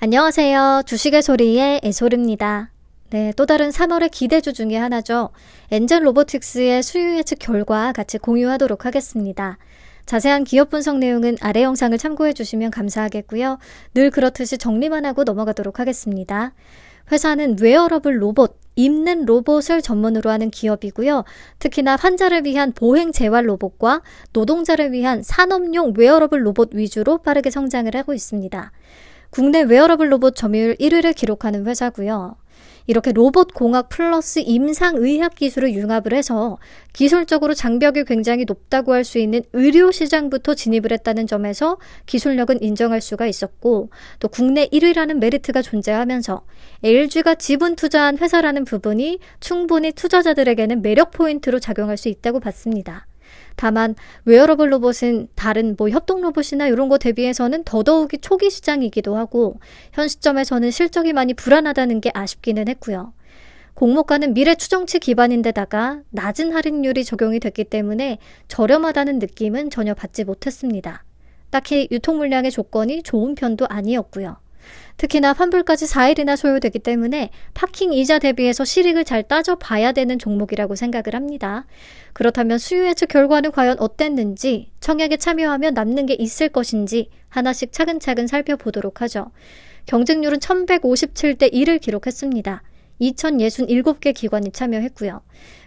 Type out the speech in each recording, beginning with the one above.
안녕하세요. 주식의 소리의 애솔입니다. 네, 또 다른 3월의 기대주 중에 하나죠. 엔젤 로보틱스의 수요 예측 결과 같이 공유하도록 하겠습니다. 자세한 기업 분석 내용은 아래 영상을 참고해 주시면 감사하겠고요. 늘 그렇듯이 정리만 하고 넘어가도록 하겠습니다. 회사는 웨어러블 로봇, 입는 로봇을 전문으로 하는 기업이고요. 특히나 환자를 위한 보행 재활 로봇과 노동자를 위한 산업용 웨어러블 로봇 위주로 빠르게 성장을 하고 있습니다. 국내 웨어러블 로봇 점유율 1위를 기록하는 회사고요. 이렇게 로봇 공학 플러스 임상의학 기술을 융합을 해서 기술적으로 장벽이 굉장히 높다고 할 수 있는 의료 시장부터 진입을 했다는 점에서 기술력은 인정할 수가 있었고, 또 국내 1위라는 메리트가 존재하면서 LG가 지분 투자한 회사라는 부분이 충분히 투자자들에게는 매력 포인트로 작용할 수 있다고 봤습니다. 다만 웨어러블 로봇은 다른 협동 로봇이나 이런 거 대비해서는 더더욱이 초기 시장이기도 하고 현 시점에서는 실적이 많이 불안하다는 게 아쉽기는 했고요. 공모가는 미래 추정치 기반인데다가 낮은 할인율이 적용이 됐기 때문에 저렴하다는 느낌은 전혀 받지 못했습니다. 딱히 유통 물량의 조건이 좋은 편도 아니었고요. 특히나 환불까지 4일이나 소요되기 때문에 파킹 이자 대비해서 실익을 잘 따져봐야 되는 종목이라고 생각을 합니다. 그렇다면 수요 예측 결과는 과연 어땠는지, 청약에 참여하면 남는 게 있을 것인지 하나씩 차근차근 살펴보도록 하죠. 경쟁률은 1157대 1을 기록했습니다. 2067개 기관이 참여했고요.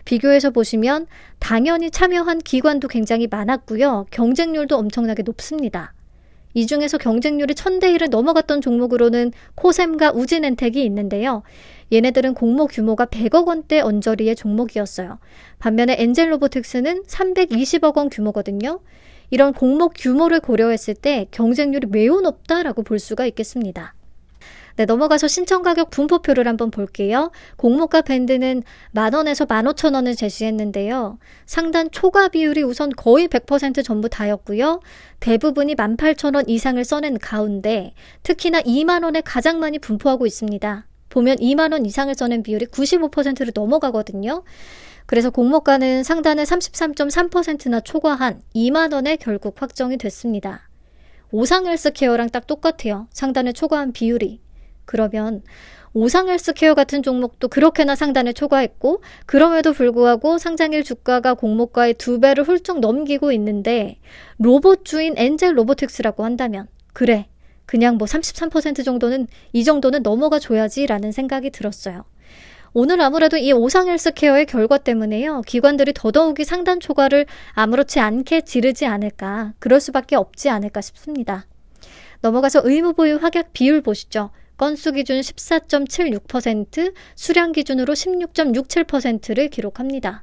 비교해서 보시면 당연히 참여한 기관도 굉장히 많았고요. 경쟁률도 엄청나게 높습니다. 이 중에서 경쟁률이 1000대 1을 넘어갔던 종목으로는 코셈과 우진엔텍이 있는데요. 얘네들은 공모 규모가 100억 원대 언저리의 종목이었어요. 반면에 엔젤 로보틱스는 320억 원 규모거든요. 이런 공모 규모를 고려했을 때 경쟁률이 매우 높다라고 볼 수가 있겠습니다. 네, 넘어가서 신청가격 분포표를 한번 볼게요. 공모가 밴드는 10,000원에서 15,000원을 제시했는데요. 상단 초과 비율이 우선 거의 100% 전부 다였고요. 대부분이 18,000원 이상을 써낸 가운데 특히나 20,000원에 가장 많이 분포하고 있습니다. 보면 20,000원 이상을 써낸 비율이 95%를 넘어가거든요. 그래서 공모가는 상단을 33.3%나 초과한 20,000원에 결국 확정이 됐습니다. 오상헬스케어랑 딱 똑같아요. 상단을 초과한 비율이. 그러면 오상헬스케어 같은 종목도 그렇게나 상단을 초과했고 그럼에도 불구하고 상장일 주가가 공모가의 2배를 훌쩍 넘기고 있는데 로봇주인 엔젤 로보틱스라고 한다면 그래, 그냥 33% 정도는 이 정도는 넘어가 줘야지 라는 생각이 들었어요. 오늘 아무래도 이 오상헬스케어의 결과 때문에요. 기관들이 더더욱이 상단 초과를 아무렇지 않게 지르지 않을까, 그럴 수밖에 없지 않을까 싶습니다. 넘어가서 의무보유 확약 비율 보시죠. 건수 기준 14.76%, 수량 기준으로 16.67%를 기록합니다.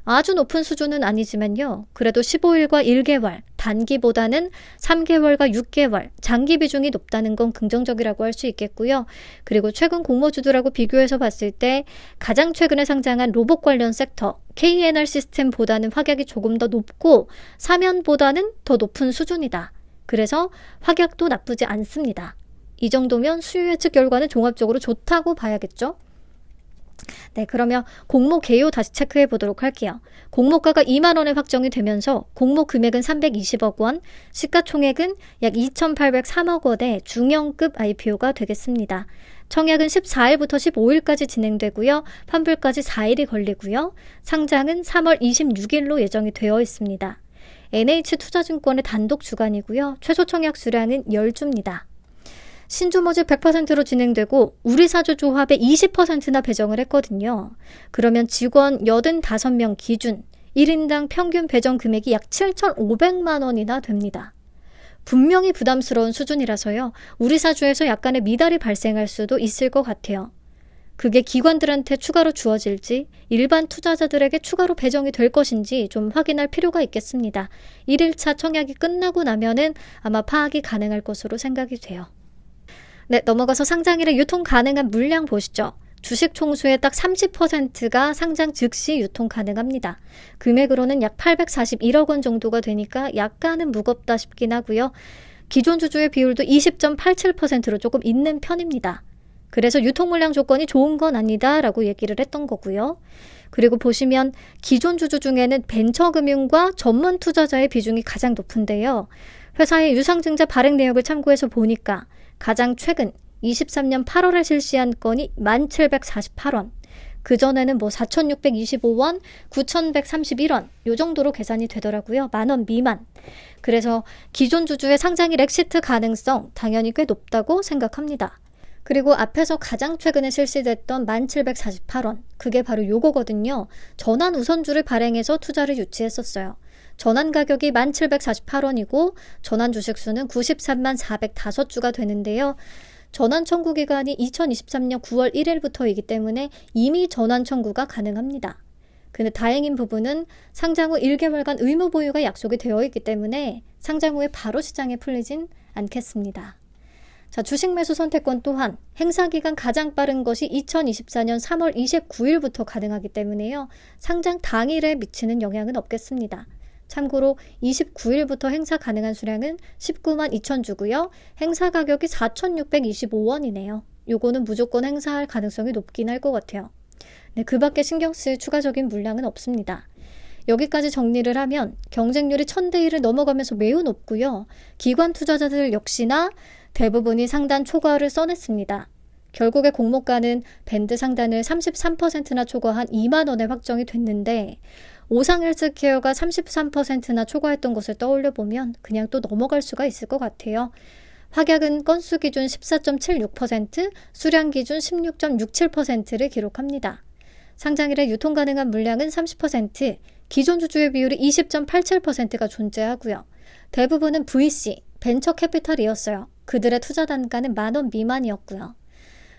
아주 높은 수준은 아니지만요. 그래도 15일과 1개월, 단기보다는 3개월과 6개월, 장기 비중이 높다는 건 긍정적이라고 할 수 있겠고요. 그리고 최근 공모주들하고 비교해서 봤을 때 가장 최근에 상장한 로봇 관련 섹터, KNR 시스템보다는 확약이 조금 더 높고 사면보다는 더 높은 수준이다. 그래서 확약도 나쁘지 않습니다. 이 정도면 수요 예측 결과는 종합적으로 좋다고 봐야겠죠? 네, 그러면 공모 개요 다시 체크해 보도록 할게요. 공모가가 20,000원에 확정이 되면서 공모 금액은 320억 원, 시가총액은 약 2,803억 원의 중형급 IPO가 되겠습니다. 청약은 14일부터 15일까지 진행되고요. 환불까지 4일이 걸리고요. 상장은 3월 26일로 예정이 되어 있습니다. NH투자증권의 단독 주관이고요. 최소 청약 수량은 10주입니다. 신주 모집 100%로 진행되고 우리사주 조합에 20%나 배정을 했거든요. 그러면 직원 85명 기준 1인당 평균 배정 금액이 약 7,500만 원이나 됩니다. 분명히 부담스러운 수준이라서요. 우리사주에서 약간의 미달이 발생할 수도 있을 것 같아요. 그게 기관들한테 추가로 주어질지 일반 투자자들에게 추가로 배정이 될 것인지 좀 확인할 필요가 있겠습니다. 1일차 청약이 끝나고 나면은 아마 파악이 가능할 것으로 생각이 돼요. 네, 넘어가서 상장일에 유통 가능한 물량 보시죠. 주식 총수의 딱 30%가 상장 즉시 유통 가능합니다. 금액으로는 약 841억 원 정도가 되니까 약간은 무겁다 싶긴 하고요. 기존 주주의 비율도 20.87%로 조금 있는 편입니다. 그래서 유통 물량 조건이 좋은 건 아니다 라고 얘기를 했던 거고요. 그리고 보시면 기존 주주 중에는 벤처금융과 전문 투자자의 비중이 가장 높은데요. 회사의 유상증자 발행 내역을 참고해서 보니까 가장 최근 23년 8월에 실시한 건이 1,748원. 그전에는 4,625원, 9,131원 요 정도로 계산이 되더라고요. 10,000원 미만. 그래서 기존 주주의 상장일 엑시트 가능성 당연히 꽤 높다고 생각합니다. 그리고 앞에서 가장 최근에 실시됐던 1,748원. 그게 바로 요거거든요. 전환 우선주를 발행해서 투자를 유치했었어요. 전환 가격이 1,748원이고 전환 주식수는 93만 405주가 되는데요. 전환 청구 기간이 2023년 9월 1일부터이기 때문에 이미 전환 청구가 가능합니다. 근데 다행인 부분은 상장 후 1개월간 의무 보유가 약속이 되어 있기 때문에 상장 후에 바로 시장에 풀리진 않겠습니다. 자, 주식 매수 선택권 또한 행사 기간 가장 빠른 것이 2024년 3월 29일부터 가능하기 때문에요. 상장 당일에 미치는 영향은 없겠습니다. 참고로 29일부터 행사 가능한 수량은 19만 2천 주고요. 행사 가격이 4,625원이네요. 요거는 무조건 행사할 가능성이 높긴 할 것 같아요. 네, 그 밖에 신경 쓸 추가적인 물량은 없습니다. 여기까지 정리를 하면 경쟁률이 1,000대1을 넘어가면서 매우 높고요. 기관 투자자들 역시나 대부분이 상단 초과를 써냈습니다. 결국에 공모가는 밴드 상단을 33%나 초과한 2만 원에 확정이 됐는데 오상헬스케어가 33%나 초과했던 것을 떠올려보면 그냥 또 넘어갈 수가 있을 것 같아요. 확약은 건수 기준 14.76%, 수량 기준 16.67%를 기록합니다. 상장일에 유통 가능한 물량은 30%, 기존 주주의 비율이 20.87%가 존재하고요. 대부분은 VC, 벤처 캐피탈이었어요. 그들의 투자 단가는 10,000원 미만이었고요.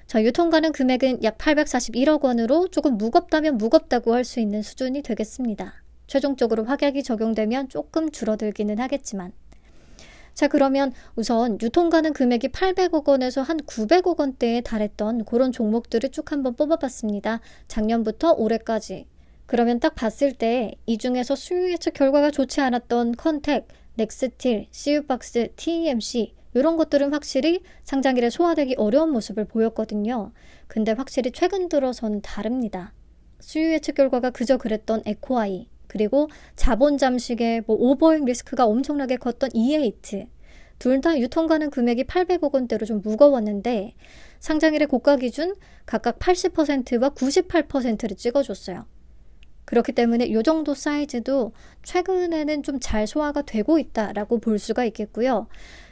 자, 유통 가능 금액은 약 841억 원으로 조금 무겁다면 무겁다고 할 수 있는 수준이 되겠습니다. 최종적으로 확약이 적용되면 조금 줄어들기는 하겠지만. 자, 그러면 우선 유통 가능 금액이 800억 원에서 한 900억 원대에 달했던 그런 종목들을 쭉 한번 뽑아봤습니다. 작년부터 올해까지. 그러면 딱 봤을 때 이 중에서 수요 예측 결과가 좋지 않았던 컨택, 넥스틸, CU박스, TEMC 이런 것들은 확실히 상장일에 소화되기 어려운 모습을 보였거든요. 근데 확실히 최근 들어서는 다릅니다. 수요 예측 결과가 그저 그랬던 에코아이, 그리고 자본 잠식의 오버행 리스크가 엄청나게 컸던 이에이트, 둘 다 유통 가능 금액이 800억 원대로 좀 무거웠는데 상장일의 고가 기준 각각 80%와 98%를 찍어줬어요. 그렇기 때문에 이 정도 사이즈도 최근에는 좀 잘 소화가 되고 있다라고 볼 수가 있겠고요.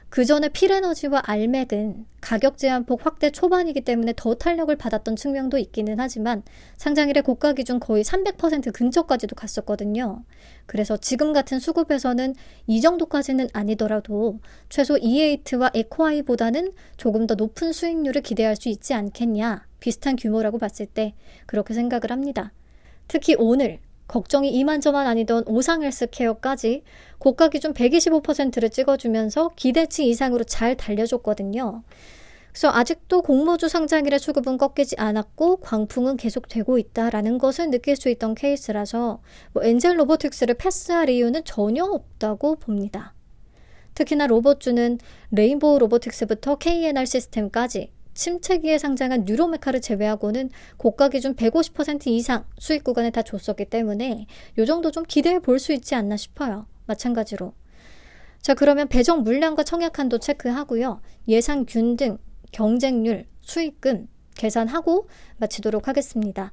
그 전에 필에너지와 알맥은 가격 제한폭 확대 초반이기 때문에 더 탄력을 받았던 측면도 있기는 하지만 상장일의 고가 기준 거의 300% 근처까지도 갔었거든요. 그래서 지금 같은 수급에서는 이 정도까지는 아니더라도 최소 이에이트와 에코아이보다는 조금 더 높은 수익률을 기대할 수 있지 않겠냐, 비슷한 규모라고 봤을 때 그렇게 생각을 합니다. 특히 오늘 걱정이 이만저만 아니던 오상헬스케어까지 고가 기준 125%를 찍어주면서 기대치 이상으로 잘 달려줬거든요. 그래서 아직도 공모주 상장일의 수급은 꺾이지 않았고 광풍은 계속되고 있다라는 것을 느낄 수 있던 케이스라서 엔젤 로보틱스를 패스할 이유는 전혀 없다고 봅니다. 특히나 로봇주는 레인보우 로보틱스부터 KNR 시스템까지 침체기에 상장한 뉴로메카를 제외하고는 고가 기준 150% 이상 수익 구간에 다 줬었기 때문에 이 정도 좀 기대해 볼 수 있지 않나 싶어요. 마찬가지로. 자, 그러면 배정 물량과 청약 한도 체크하고요. 예상 균등, 경쟁률, 수익금 계산하고 마치도록 하겠습니다.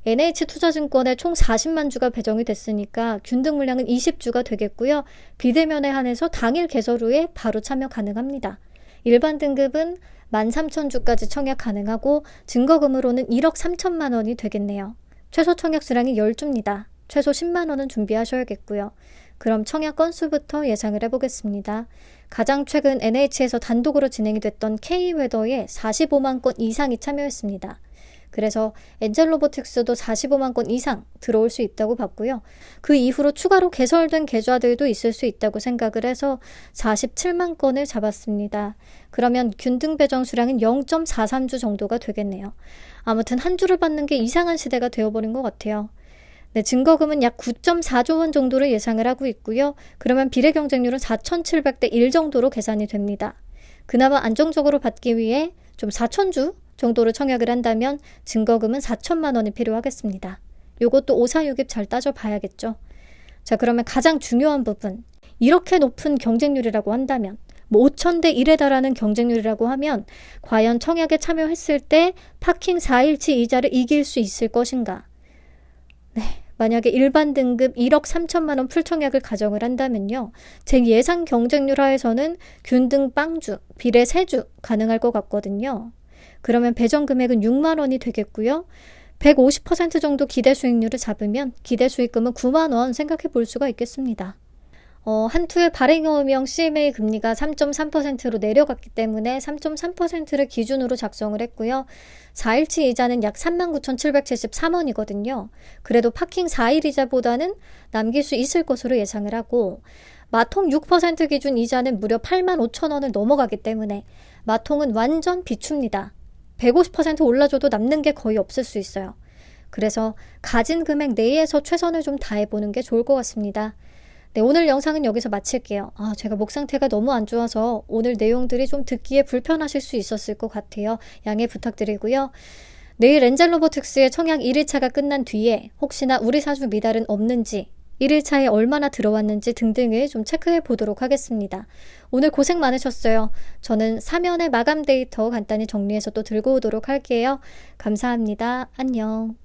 NH투자증권에 총 40만 주가 배정이 됐으니까 균등 물량은 20주가 되겠고요. 비대면에 한해서 당일 개설 후에 바로 참여 가능합니다. 일반 등급은 13,000주까지 청약 가능하고 증거금으로는 1억 3천만 원이 되겠네요. 최소 청약 수량이 10주입니다. 최소 10만 원은 준비하셔야겠고요. 그럼 청약 건수부터 예상을 해보겠습니다. 가장 최근 NH에서 단독으로 진행이 됐던 K웨더에 45만 건 이상이 참여했습니다. 그래서 엔젤 로보틱스도 45만 건 이상 들어올 수 있다고 봤고요. 그 이후로 추가로 개설된 계좌들도 있을 수 있다고 생각을 해서 47만 건을 잡았습니다. 그러면 균등 배정 수량은 0.43주 정도가 되겠네요. 아무튼 한 주를 받는 게 이상한 시대가 되어버린 것 같아요. 네, 증거금은 약 9.4조 원 정도를 예상을 하고 있고요. 그러면 비례 경쟁률은 4,700대 1 정도로 계산이 됩니다. 그나마 안정적으로 받기 위해 좀 4,000주 정도를 청약을 한다면 증거금은 4천만 원이 필요하겠습니다. 요것도 546입 잘 따져봐야겠죠. 자, 그러면 가장 중요한 부분, 이렇게 높은 경쟁률이라고 한다면 뭐 5,000대 1에 달하는 경쟁률이라고 하면 과연 청약에 참여했을 때 파킹 4일치 이자를 이길 수 있을 것인가? 네, 만약에 일반 등급 1억 3천만 원 풀청약을 가정을 한다면요. 제 예상 경쟁률 하에서는 균등 빵주, 비례 3주 가능할 것 같거든요. 그러면 배정 금액은 6만 원이 되겠고요. 150% 정도 기대 수익률을 잡으면 기대 수익금은 9만 원 생각해 볼 수가 있겠습니다. 한 투의 발행형의 CMA 금리가 3.3%로 내려갔기 때문에 3.3%를 기준으로 작성을 했고요. 4일치 이자는 약 39,773원이거든요. 그래도 파킹 4일 이자보다는 남길 수 있을 것으로 예상을 하고 마통 6% 기준 이자는 무려 85,000원을 넘어가기 때문에 마통은 완전 비춥니다. 150% 올라줘도 남는 게 거의 없을 수 있어요. 그래서 가진 금액 내에서 최선을 좀 다해보는 게 좋을 것 같습니다. 네, 오늘 영상은 여기서 마칠게요. 제가 목 상태가 너무 안 좋아서 오늘 내용들이 좀 듣기에 불편하실 수 있었을 것 같아요. 양해 부탁드리고요. 내일 엔젤 로보틱스의 청약 1일차가 끝난 뒤에 혹시나 우리 사주 미달은 없는지 1일차에 얼마나 들어왔는지 등등을 좀 체크해 보도록 하겠습니다. 오늘 고생 많으셨어요. 저는 사면의 마감 데이터 간단히 정리해서 또 들고 오도록 할게요. 감사합니다. 안녕.